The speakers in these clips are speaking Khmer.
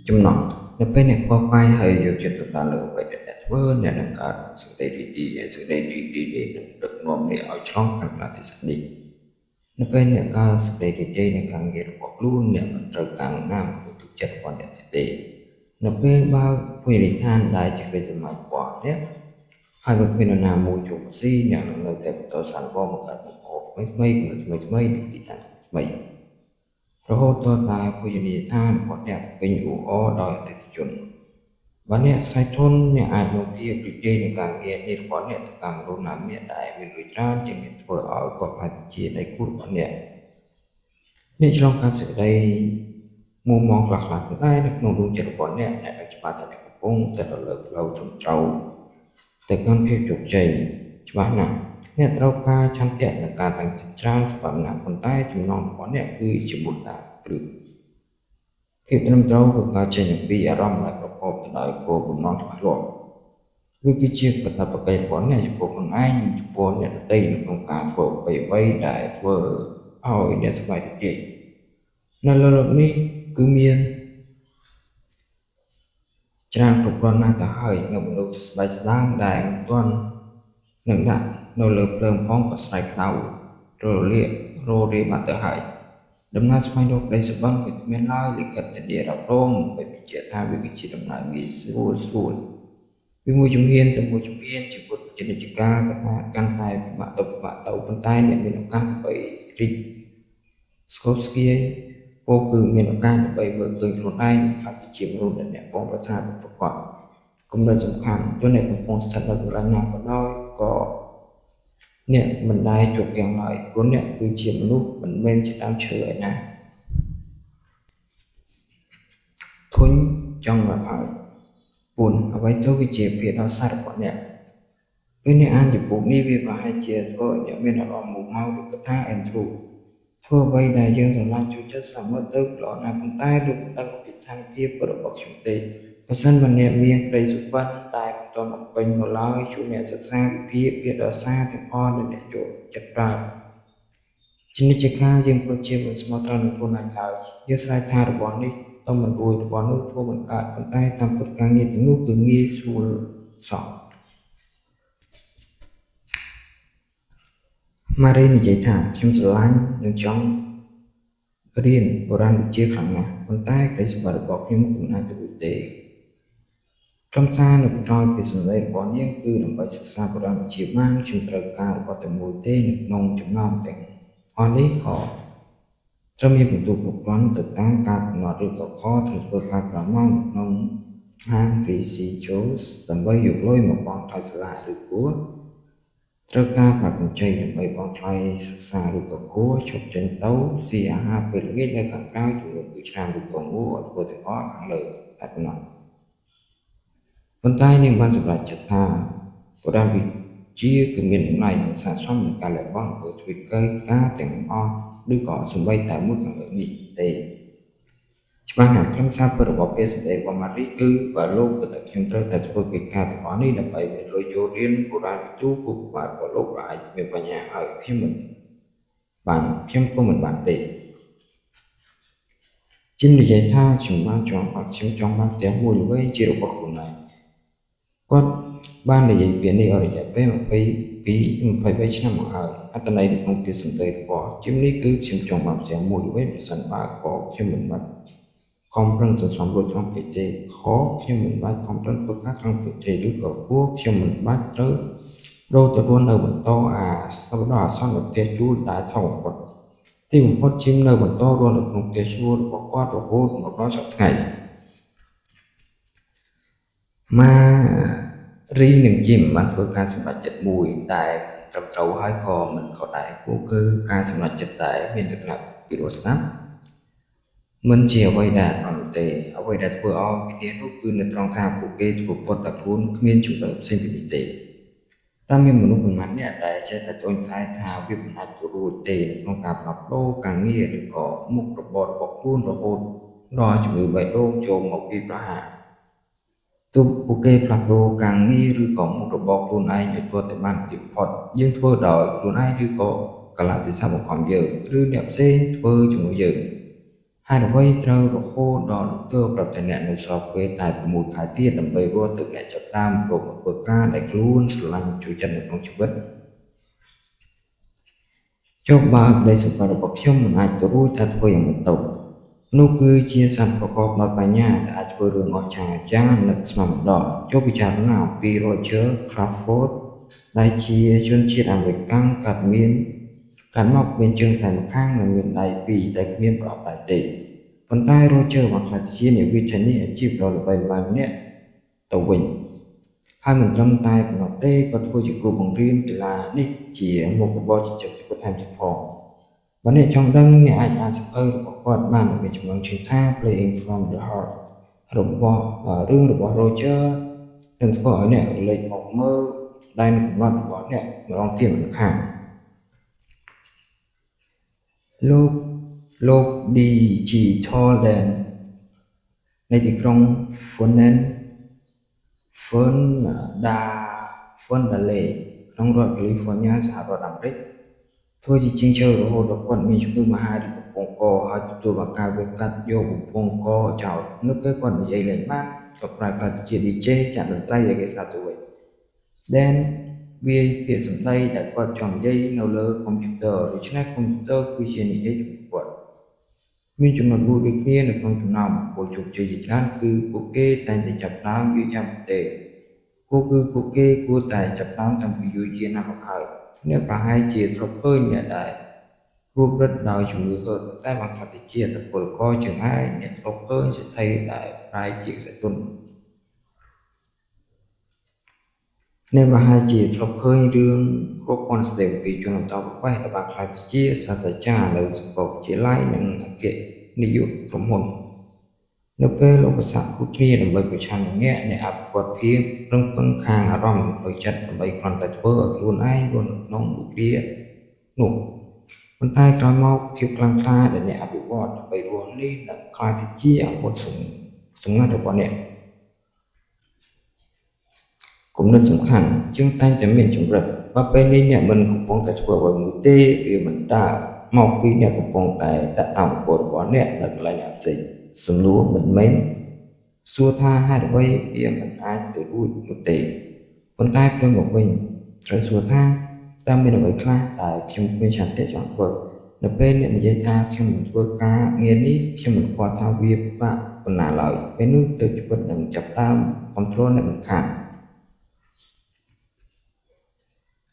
ចំណងនៅពេលអ្នកខ្វល់ខ្វាយហើយយកចិត្តទុកដាក់លើអ្វីដែលអ្នកធ្វើអ្នកនឹងកើតសេចក្តីរីករាយសេចក្តីរីករាយនេះនឹងដឹកនាំអ្នកឲ្យឆ្លងកាត់ប្រទេសនេះនៅពេលអ្នកកើតសេចក្តីរីករាយនៃការងាររបស់ខ្លួនអ្នកមិនត្រូវការណាមទៅទឹកចិត្តរបស់អ្នកទេនៅពេលបើកភោជនីយដ្ឋានដែលជាក្តីស្រមៃរបស់អ្នកហើយមិនមាននរណាមួយជួបស៊ីអ្នកនឹងនៅតែបន្តសាកល្បងបង្កើតមុខម្ហូបថ្មីៗនិងទីតាំងថ្មីរហូតដល់តែភោជនីយដ្ឋានរបស់អ្នកពេញអ៊ូអរដោយអតិថិជនបើអ្នកខ្សែធនអ្នកអាចនាំភាពរីករាយនៃការងារនេះរបស់អ្នកទៅតាមមនុស្សណាម្នាក់ដែលមានលុយច្រើនជាងអ្នកធ្វើឲ្យគាត់អាចជាដៃគូរបស់អ្នកឆ្លងកាត់សេចក្តីមុំមងខ្លះៗប៉ុន្តែនៅក្នុងដួងចិត្តរបស់អ្នកនឹងច្បាស់ថាអ្នកកំពុងតែទៅលើផ្លូវត្រឹមត្រូវទៅកាន់ភាពជោគជ័យច្បាស់ណាស់អ្នកត្រូវការឆន្ទៈនិងការតាំងចិត្តច្រើនសម្រាប់អ្នកប៉ុន្តែចំណងរបស់អ្នកគឺជាមូលដ្ឋានគ្រឹះភាពត្រឹមត្រូវគឺការចេញអំពីអារម្មណ៍ដែលប្រកបទៅដោយគោលបំណងច្បាស់លាស់វាគឺជាកាតព្វកិច្ចរបស់អ្នកចំពោះខ្លួនឯងចំពោះអ្នកដទៃនៅក្នុងការធ្វើអ្វីៗដែលធ្វើឲ្យអ្នកសប្បាយរីករាយនៅលើโลกនេះគឺមានច្រើនគ្រប់គ្រាន់ណាស់ទៅហើយនៅមនុស្សស្បែកស្ដាងដែលមិនទាន់នឹងដាក់នៅលើភ្លើងផងក៏ស្រែកដៅរលាករលាបាត់ទៅហើយដំណើរស្វែងរកក្តីសុបិនគឺគ្មានឡើយលិខិតធានារ៉ាប់រងបីបញ្ជាក់ថាវាគឺជាដំណើរងាយស្រួលពីមួយជំហានទៅមួយជំហានជីវិតជានិច្ចកាលកាន់តែពិបាកទៅប៉ុន្តែអ្នកមានឱកាសដើម្បីរីកស្គមស្គាយពោលគឺមានឱកាសដើម្បីមើលឃើញខ្លួនឯងខ្លះជាមនុស្សដែលអ្នកបងប្រាថ្នាប្រកបគំនិតសំខាន់ទោះអ្នកកំពុងស្ថិតនៅកន្លែងណាក៏ដោយក៏អ្នកមិនដែលជួបយ៉ាងឡើយព្រោះអ្នកគឺជាមនុស្សមិនមែនជាដើមឈើឯណាធុញចង់មកហើយ4អ្វីទៅគឺជាភាពដ៏សាររបស់អ្នកពេលអ្នកអានចំពោះនេះវាប្រហែលជាធ្វើឲ្យអ្នកមានអារម្មណ៍មុខម៉ៅឬកថា intro ធ្វើអ្វីដែលយើងស្រឡាញ់ចូលចិត្តសមត្ថទៅល្អណាស់ប៉ុន្តែលោកមិនដឹងពីស្ថានភាពរបស់ខ្ញុំទេបើសិនបើអ្នកមានក្តីសុបិនតែមិនទាន់បំពេញនៅឡើយជួយអ្នកសិក្សាវិភាគវាដោយសារទាំងអស់ដែលអ្នកចូលចិត្តប្រើជានិច្ចកាលយើងពិតជាមិនស្មោះត្រង់នឹងខ្លួនឯងឡើយយើងស្រែកថារបស់នេះต้องមិនរួចរបស់នោះធ្វើមិនកើតប៉ុន្តែតាមពិតការងារទាំងនោះគឺងាយស្រួលសោះម៉ារីនិយាយថាខ្ញុំស្រឡាញ់និងចង់រៀនបុរាណវិទ្យាខ្លាំងណាស់ប៉ុន្តែក្តីសម្បត្តិរបស់ខ្ញុំគឺមិនអាចទៅរួចទេខ្លឹមសារនៅក្រោយពីសម្ដីរបស់នាងគឺដើម្បីសិក្សាបុរាណវិទ្យាបានខ្ញុំត្រូវការរបស់តែមួយទេនៅក្នុងចំណោមទាំងអស់នេះក៏ត្រូវមានពិន្ទុគ្រប់គ្រាន់ទៅតាមការកំណត់ឬក៏ខត្រូវធ្វើការក្រៅម៉ោងនៅក្នុងហាង Greasy Joe's ដើម្បីយកលុយមកបង់ថ្លៃសាលាឬគួរត្រូវការប្រាក់កម្ចីដើម្បីបង់ថ្លៃសិក្សាឬក៏គួរជប់ចេញទៅស៊ីអាហារពេលល្ងាចនៅខាងក្រៅជាមួយគឺឆ្នាំឬក៏ងូឲ្យធ្វើទាំងអស់ខាងលើតែប៉ុណ្ណោះប៉ុន្តែនាងបានសម្រេចចិត្តថាបុរាណវិទ្យាគឺមានតម្លៃមិនស័ក្តិសមនឹងការលះបង់ធ្វើធ្វើការទាំងអស់ឬក៏សម្បីតែមួយខាងលើនេះទេច្បាស់ណាស់ខ្លឹមសារពិតរបស់ពាក្យសម្ដីរបស់ម៉ារីគឺបើលោកគិតថាខ្ញុំត្រូវតែធ្វើកិច្ចការទាំងអស់នេះដើម្បីមានលុយចូលរៀនបុរាណវិទ្យាគូបាទរបស់លោកអាចមានបញ្ហាហើយខ្ញុំក៏មិនបានទេជិមនិយាយថាខ្ញុំចង់បានផ្ទះមួយល្វែងជារបស់ខ្លួនឯងគាត់បាននិយាយពីនេះអស់រយៈពេល22-23ឆ្នាំមកហើយអត្ថន័យក្នុងពាក្យសម្ដីរបស់ជិមនេះគឺខ្ញុំចង់បានផ្ទះមួយល្វែងប្រសិនបើក៏ខ្ញុំមិនបាច់ខំប្រឹងសន្សំលុយក្នុងពេកទេខ្ញុំមិនបាច់ខំប្រឹងធ្វើការក្នុងពេកទេឬក៏ខ្ញុំមិនបាច់ត្រូវរត់ទៅរស់នៅបន្តស្ទើរដល់អាសន្ននៅផ្ទះជួលដែលថោកបំផុតទីបំផុតជិមនៅបន្តរស់នៅក្នុងផ្ទះជួលរបស់គាត់រហូតមកដល់សប្តាហ៍ម៉ារីនិងជិមបានធ្វើការសម្រេចចិត្តមួយដែលត្រឹមត្រូវហើយក៏មិនខុសដែរគឺការសម្រេចចិត្តដែលមានលក្ខណៈពិរោះស្ដាប់មិនជាអ្វីដែលអត់ទេអ្វីដែលធ្វើឲ្យវិធាននោះគឺនៅត្រង់ថាពួកគេធ្វើពុតតែខ្លួនគ្មានជំរឿនផ្សេងពីនេះទេតែមានមនុស្សប៉ុន្មានអ្នកដែលចេះតែត្អូញត្អែថាវាមិនអាចទៅរួចទេក្នុងការផ្លាស់ប្ដូរការងារឬក៏មុខរបររបស់ខ្លួនរហូតដល់ជំងឺបេះដូងចូលមកពីប្រហារទោះពួកគេផ្លាស់ប្ដូរការងារឬក៏មុខរបរខ្លួនឯងឲ្យធ្វើទៅបានទីបំផុតយើងធ្វើដោយខ្លួនឯងឬក៏កលៈទេសៈបង្ខំយើងឬអ្នកផ្សេងធ្វើជាមួយយើង ហើយអ្វីត្រូវរហូតដល់ទើបប្រាប់តែអ្នកនៅសល់ពេលតែ6ខែទៀតដើម្បីរស់ទឹកអ្នកចាប់ផ្ដើមរកមកធ្វើការដែលខ្លួនស្រឡាញ់ជួយចិត្តនៅក្នុងជីវិតចុះបើក្តីសម្បត្តិរបស់ខ្ញុំមិនអាចទៅរួចថាធ្វើយ៉ាងមិនទៅនោះគឺជាសត្វប្រកបដោយបញ្ញាដែលអាចធ្វើរឿងអស្ចារ្យនឹកស្មានម្ដងចុះពិចារណាអំពី Roger Crawford ដែលជាជនជាតិអាមេរិកកើតមកមានជើងតែម្ខាងនិងមានដៃពីរតែគ្មានប្រអប់ដៃទេប៉ុន្តែ Roger បានក្លាយជាអ្នកវិទ្យានិកអាជីពដ៏ល្បីល្បាញម្នាក់ទៅវិញហើយមិនត្រឹមតែប៉ុណ្ណោះទេក៏ធ្វើជាគ្រូបង្រៀនកីឡានេះជាមុខរបរចិញ្ចឹមជីវិតថែមទៀតផងបើអ្នកចង់ដឹងអ្នកអាចអានសៀវភៅរបស់គាត់បានមានចំណងជើងថា Playing from the Heart របស់រឿងរបស់ Roger នឹងធ្វើឲ្យអ្នករលេចមកមើលដែនកំណត់របស់អ្នកម្ដងទៀតម្ខាងលោក Digital Dan នៃទីក្រុង Fernandale ក្នុងរដ្ឋ California សហរដ្ឋអាមេរិកធ្វើជាជាងជ្រៅរហូតដល់គាត់មានជំងឺមហារីកបំពង់កហើយទទួលបានការវះកាត់យកបំពង់កចោលនៅពេលគាត់និយាយលេងបានគាត់ប្រែក្លាយជា DJ ចាក់តន្ត្រីឲ្យគេស្ដាប់ទៅវិញ Dan វាយពាក្យសម្ដីដែលគាត់ចង់និយាយនៅលើកុំព្យូទ័រដូច្នេះកុំព្យូទ័រគឺជានិយាយជាមួយគាត់មានចំណុចមួយដូចគ្នានៅក្នុងចំណោមពលជោគជ័យជាច្រើនគឺពួកគេតែងតែចាប់ផ្ដើមយូរយ៉ាងទេពួកគេគួរតែចាប់ផ្ដើមតាំងពីយូរយារណាស់មកហើយអ្នកប្រហែលជាធ្លាប់ឃើញអ្នកដែលរួបរឹតដោយជំងឺហឺតតែបានខ្លះទៅជាពលករជាងឯងអ្នកធ្លាប់ឃើញសេដ្ឋីដែលប្រែជាខ្សែទុនអ្នកប្រហែលជាធ្លាប់ឃើញរឿងរាប់ពាន់ស្តីពីជនអន្តោប្រវេសន៍ដែលបានក្លាយជាសាស្ត្រាចារ្យនៅសាកលវិទ្យាល័យនិងអគ្គនាយកក្រុមហ៊ុននៅពេលឧបសគ្គគ្រប់គ្នាដើម្បីប្រឆាំងនឹងអ្នកអភិវឌ្ឍភាពរឹងប៉ឹងខាងអារម្មណ៍ផ្លូវចិត្តដើម្បីគ្រាន់តែធ្វើឲ្យខ្លួនឯងរស់នៅក្នុងមួយគ្រានោះប៉ុន្តែក្រោយមកភាពខ្លាំងក្លាដែលអ្នកអភិវឌ្ឍដើម្បីរស់នេះនឹងក្លាយទៅជាអាវុធសម្ងាត់របស់អ្នកគំនិតសំខាន់ជាងតែងតែមានជំរិតបើពេលនេះអ្នកមិនកំពុងតែធ្វើអ្វីមួយទេវាមិនដើរមកពីអ្នកកំពុងតែដាក់តាមប្រព័ន្ធរបស់អ្នកនៅកន្លែងផ្សេងសំណួរមិនមែនសួរថាហេតុអ្វីវាមិនអាចទៅរួចនោះទេប៉ុន្តែព្រមមកវិញត្រូវសួរថាតើមានអ្វីខ្លះដែលខ្ញុំមានឆន្ទៈចង់ធ្វើនៅពេលអ្នកនិយាយថាខ្ញុំនឹងធ្វើការងារនេះខ្ញុំមិនខ្វល់ថាវាពិបាកប៉ុណ្ណាឡើយពេលនោះទៅជីវិតនឹងចាប់ផ្ដើមគ្រប់គ្រងអ្នកមិនខាន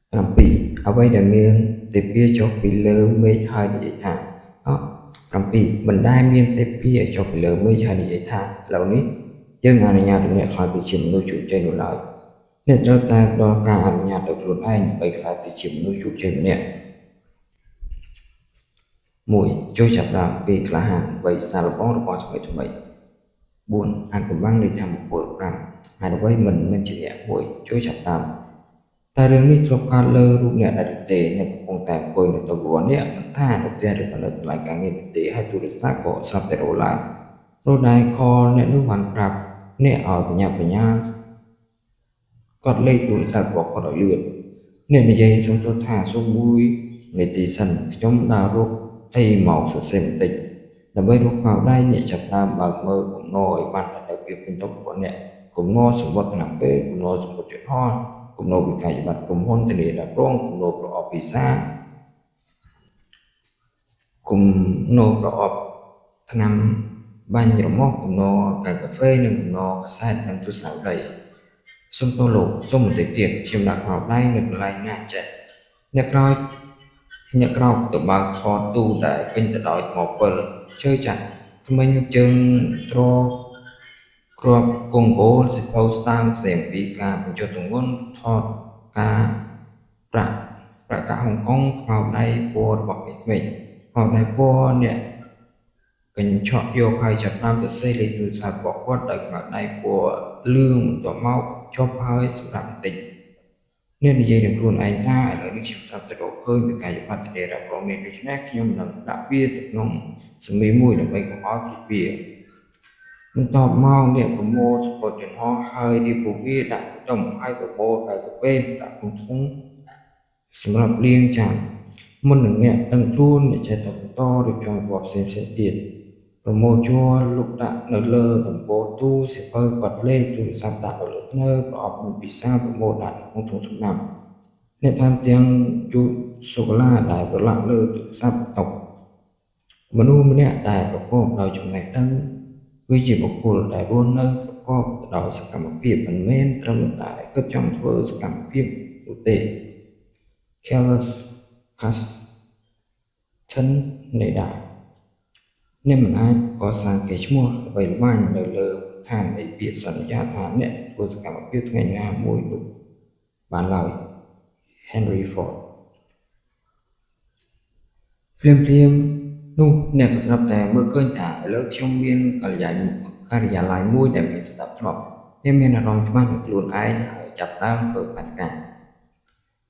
7អ្វីដែលមានទេពចុះពីលើមេឃហើយនិយាយថា7មិនដែលមានទេពចុះពីលើមេឃហើយនិយាយថាឥឡូវនេះយើងអនុញ្ញាតឲ្យអ្នកខ្លាចទៅជាមនុស្សជោគជ័យនោះឡើយអ្នកត្រូវតែផ្ដល់ការអនុញ្ញាតដល់ខ្លួនឯងដើម្បីខ្លាចទៅជាមនុស្សជោគជ័យម្នាក់1ចូលចាប់ដើមពីក្លាហាន3សារបងរបស់ថ្មី4អានកម្បាំងនៃធម្មពល5ហើយអ្វីមិនមែនជាអ្នក1ចូលចាប់ដើមតែរឿងនេះធ្លាប់កើតលើរូបអ្នកដែលទេអ្នកកំពុងតែអង្គុយនៅតុវត្តនេះមិនថានៅផ្ទះឬក៏នៅកន្លែងការងារទេហើយទូរស័ព្ទក៏ស្រាប់តែរោឡើងរោដែរខលអ្នកនោះបានប្រាប់អ្នកឲ្យបញ្ញាគាត់លេខទូរស័ព្ទរបស់គាត់ឲ្យលឿនអ្នកនិយាយសំទោសថាសូម1នាទីសិនខ្ញុំដើររកអីមកសរសេរបន្តិចដើម្បីរកកៅដៃអ្នកចាប់ដើមបើកមើលគំនរឲ្យបានទៅពីពេញតុរបស់អ្នកគំនរសម្បត្តិឆ្នាំពេលគំនរសម្បត្តិយន្តហោះគំនរវិក័យប័ត្រក្រុមហ៊ុនធានារ៉ាប់រងគំនរប្រអប់វីសាគំនរប្រអប់ថ្នាំបាញ់រមាស់គំនរកាហ្វេនិងគំនរកាសែតនិងទស្សនវិស័យសូមទោសលោកសូមបន្តិចទៀតខ្ញុំដាក់កៅដៃនៅកន្លែងណាចេះអ្នកក្រោកទៅបើកថតទូដែលពេញទៅដោយថ្មពិលជើចាស់ថ្មិញជើងត្រគ្រាប់កុងហ្គោសិភៅស្តាងស្ដីអំពីការបញ្ចុះទម្ងន់ថតការប្រកាសហុងកុងខ្មៅដៃពណ៌របស់ក្មេងខ្មៅដៃពណ៌អ្នកកញ្ឆក់យកហើយចាប់តាមទៅសេះលេខទូរស័ព្ទរបស់គាត់ដោយខ្មៅដៃពណ៌លឿងបន្ទាប់មកចុះហើយសម្រាប់បន្តិចអ្នកនិយាយនឹងខ្លួនឯងថាឥឡូវនេះខ្ញុំស្រាប់តែរកឃើញពីកាយបត្តិដែលរ៉ាប់រងនេះដូច្នេះខ្ញុំនឹងដាក់វាទៅក្នុងសមីមួយដើម្បីកុំឲ្យភ្លេចវាបន្ទាប់មកអ្នកប្រមូលសពតយន្តហោះហើយរៀបពួកវាដាក់ដុំហើយប្រមូលកាយកាហ្វេដាក់ក្នុងធុងសម្រាប់លាងចានមុននឹងអ្នកដឹងខ្លួនអ្នកចេះតែបន្តរៀបចំរបបផ្សេងទៀត ប្រមូលជួរលុកដាក់នៅលើដំបូលទូសៀវភៅកត់លេខទូរស័ព្ទដាក់នៅលើភ្នើប្រអប់មានពិសាប្រមូលដាក់ក្នុងធុងសំណាញ់អ្នកថែមទាំងជូតសូកូឡាដែលប្រឡាក់លើទូរស័ព្ទតុកមនុស្សម្នាក់ដែលប្រកបដោយចំណេះដឹងគឺជាបុគ្គលដែលរស់នៅប្រកបដោយសកម្មភាពមិនមែនត្រឹមតែគិតចង់ធ្វើសកម្មភាពនោះទេ Carlos Castaneda អ្នកមិនអាចកសាងកេរ្តិ៍ឈ្មោះល្បីល្បាញនៅលើឋាននៃពាក្យសន្យាថាអ្នកធ្វើសកម្មភាពថ្ងៃណាមួយនោះបានឡើយ Henry Ford ភ្លាមនោះអ្នកក៏ស្រាប់តែមើលឃើញថាឥឡូវខ្ញុំមានការិយាល័យមួយដែលមានស្ដាប់ធ្នាប់ខ្ញុំមានអារម្មណ៍ច្បាស់នឹងខ្លួនឯងហើយចាប់ផ្ដើមធ្វើផែនការ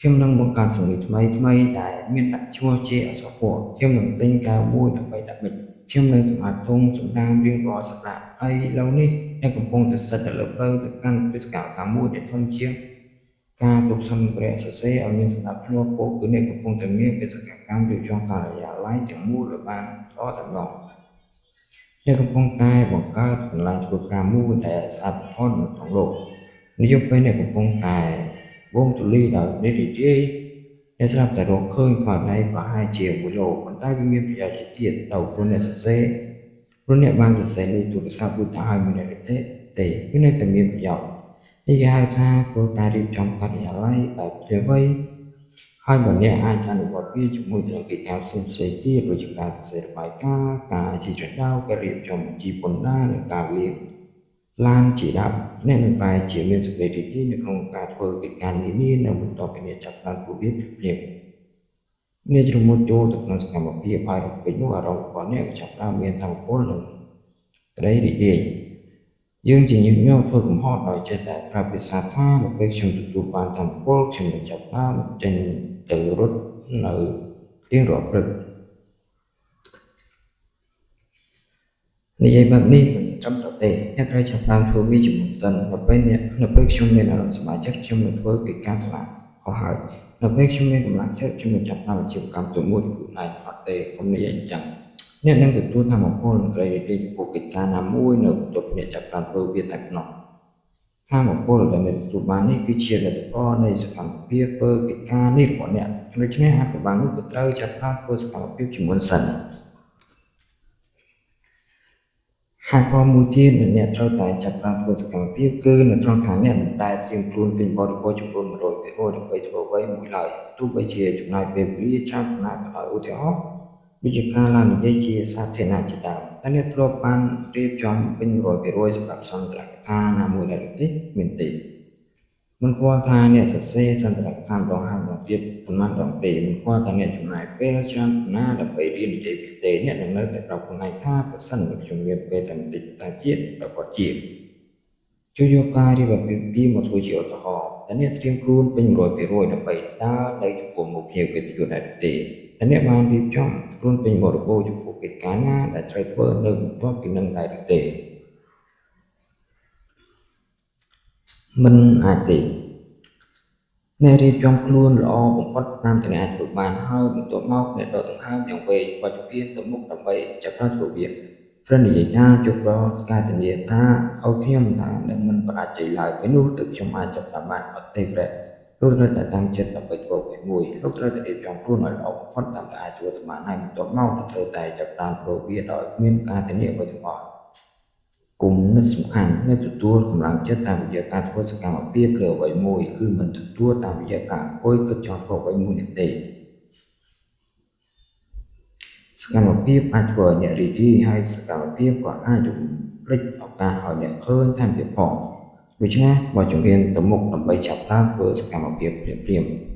ខ្ញុំនឹងបង្កើតសម្លេងថ្មីដែលមានដាក់ឈ្មោះជាអក្សរពណ៌ខ្ញុំនឹងទិញកែវមួយដើម្បីដាក់មិចខ្ញុំនឹងសម្អាតធុងសំរាមរៀងរាល់សប្តាហ៍ហើយឥឡូវនេះអ្នកកំពុងតែស្ថិតនៅលើផ្លូវទៅកាន់បេសកកម្មមួយដែលធំជាងការទុកសម្ភារៈសរសេរឲ្យមានសណ្ដាប់ធ្នាប់ពោលគឺអ្នកកំពុងតែមានបេសកកម្មរៀបចំការិយាល័យទាំងមូលឲ្យបានល្អតែម្ដងអ្នកកំពុងតែបង្កើតកន្លែងធ្វើការមួយដែលស្អាតបំផុតនៅក្នុងលោកនាយកពេលអ្នកកំពុងតែវងទូលីដោយនិរិយាយអ្នកស្រាប់តែរកឃើញខ្មៅដៃប្រហែលជា1 គីឡូប៉ុន្តែវាមានប្រយោជន៍ទៀតទៅព្រោះអ្នកសរសេរព្រោះអ្នកបានសរសេរលេខទូរស័ព្ទរួចទៅហើយមានអ្នកទេវានៅតែមានប្រយោជន៍នេះគេហៅថាគោលការណ៍រៀបចំការិយាល័យបែបជ្រាបវៃហើយបើអ្នកអាចអនុវត្តវាជាមួយនឹងកិច្ចការផ្សេងៗទៀតដូចជាការសរសេររបាយការណ៍ការជិះចដោការរៀបចំបញ្ជីពន្ធដារនិងការលាងឡានជាដើមអ្នកនឹងប្រែជាមានសេចក្តីរីករាយនៅក្នុងការធ្វើកិច្ចការនានានៅបន្ទាប់ពីអ្នកចាប់ផ្ដើមធ្វើវាភ្លាមអ្នកជ្រុំមុតចូលទៅក្នុងសកម្មភាពហើយរំពេចនោះអារម្មណ៍របស់អ្នកក៏ចាប់ផ្ដើមមានថាមពលនិងក្តីរីករាយយើងជាញឹកញាប់ធ្វើកំហុសដោយចេះតែប្រាប់ភាសាថានៅពេលខ្ញុំទទួលបានថាមពលខ្ញុំនឹងចាប់ផ្ដើមចេញទៅរត់នៅរៀងរាល់ព្រឹកនិយាយបែបនេះមិនត្រឹមត្រូវទេអ្នកត្រូវចាប់ផ្ដើមធ្វើវាជាមុនសិននៅពេលខ្ញុំមានអារម្មណ៍សប្បាយចិត្តខ្ញុំនឹងធ្វើកិច្ចការឆ្លាតខុសហើយនៅពេលខ្ញុំមានកម្លាំងចិត្តខ្ញុំនឹងចាប់ផ្ដើមអាជីវកម្មទៅមួយខ្លួនឯងអត់ទេខ្ញុំនិយាយអញ្ចឹងអ្នកនឹងទទួលថាមពលនិងក្តីរីករាយចំពោះកិច្ចការណាមួយនៅបន្ទាប់ពីអ្នកចាប់ផ្ដើមធ្វើវាតែប៉ុណ្ណោះថាមពលដែលអ្នកទទួលបាននេះគឺជាលទ្ធផលនៃសកម្មភាពធ្វើកិច្ចការនេះរបស់អ្នកដូច្នេះអភិបាលនោះក៏ត្រូវចាប់ផ្ដើមធ្វើសកម្មភាពជាមុនសិនហេតុផលមួយទៀតដែលអ្នកត្រូវតែចាប់ផ្ដើមធ្វើសកម្មភាពគឺនៅត្រង់ថាអ្នកមិនដែលត្រៀមខ្លួនពេញបរិបទចំនួន 100% ដើម្បីធ្វើអ្វីមួយឡើយទោះបីជាចំណាយពេលវេលាច្រើនប៉ុណ្ណាក៏ដោយឧទាហរណ៍ដូចជាការឡើងនិយាយជាសាធារណៈជាដើមតែអ្នកធ្លាប់បានរៀបចំពេញ 100% សម្រាប់សន្ទរកថាណាមួយដែរទេមានទេមិនខ្វល់ថាអ្នកសរសេរសន្ទរកថាម្ដងហើយម្ដងទៀតប៉ុន្មានដងទេមិនខ្វល់ថាអ្នកចំណាយពេលច្រើនប៉ុណ្ណាដើម្បីរៀននិយាយពីទេអ្នកនឹងនៅតែប្រាប់ខ្លួនឯងថាប្រសិនបើខ្ញុំមានពេលតែបន្តិចតែទៀតប្រកបជាជួយយកការរៀបអាពាហ៍ពិពាហ៍មកធ្វើជាឧទាហរណ៍តែអ្នកត្រៀមខ្លួនពេញ 100% ដើម្បីដើរនៅចំពោះមុខភ្ញៀវកិត្តិយសដែរទេតែអ្នកបានរៀបចំខ្លួនពេញបរិបូរណ៍ចំពោះកិច្ចការណាដែលត្រូវធ្វើនៅបន្ទាប់ពីនឹងដែរទេមិនអាចទេអ្នករៀបចំខ្លួនល្អបំផុតតាមតែអ្នកអាចធ្វើបានហើយបន្ទាប់មកអ្នកដកដង្ហើមយ៉ាងវែងបច្ចុប្បន្នទៅមុខដើម្បីចាប់ផ្ដើមធ្វើវា Friend និយាយថាជប់រកការធានាថាឲ្យខ្ញុំថានឹងមិនបរាជ័យឡើយពេលនោះទើបខ្ញុំអាចចាប់ផ្ដើមបានអត់ទេ Friend លោកត្រូវតែតាំងចិត្តដើម្បីធ្វើអ្វីមួយលោកត្រូវតែរៀបចំខ្លួនឲ្យល្អបំផុតតាមដែលអាចធ្វើទៅបានហើយបន្ទាប់មកលោកត្រូវតែចាប់ផ្ដើមធ្វើវាដោយគ្មានការធានាអ្វីទាំងអស់គុំនិតសំខាន់អ្នកទទួលកម្លាំងចិត្តតាមរយៈការធ្វើសកម្មភាពលើអ្វីមួយគឺមិនទទួលតាមរយៈការអង្គុយគិតចង់ធ្វើអ្វីមួយនេះទេសកម្មភាពអាចធ្វើឲ្យអ្នករីករាយហើយសកម្មភាពក៏អាចរំលេចឱកាសឲ្យអ្នកឃើញថែមទៀតផងដូច្នេះបើជំហានទៅមុខដើម្បីចាប់ផ្ដើមធ្វើសកម្មភាពភ្លាមៗ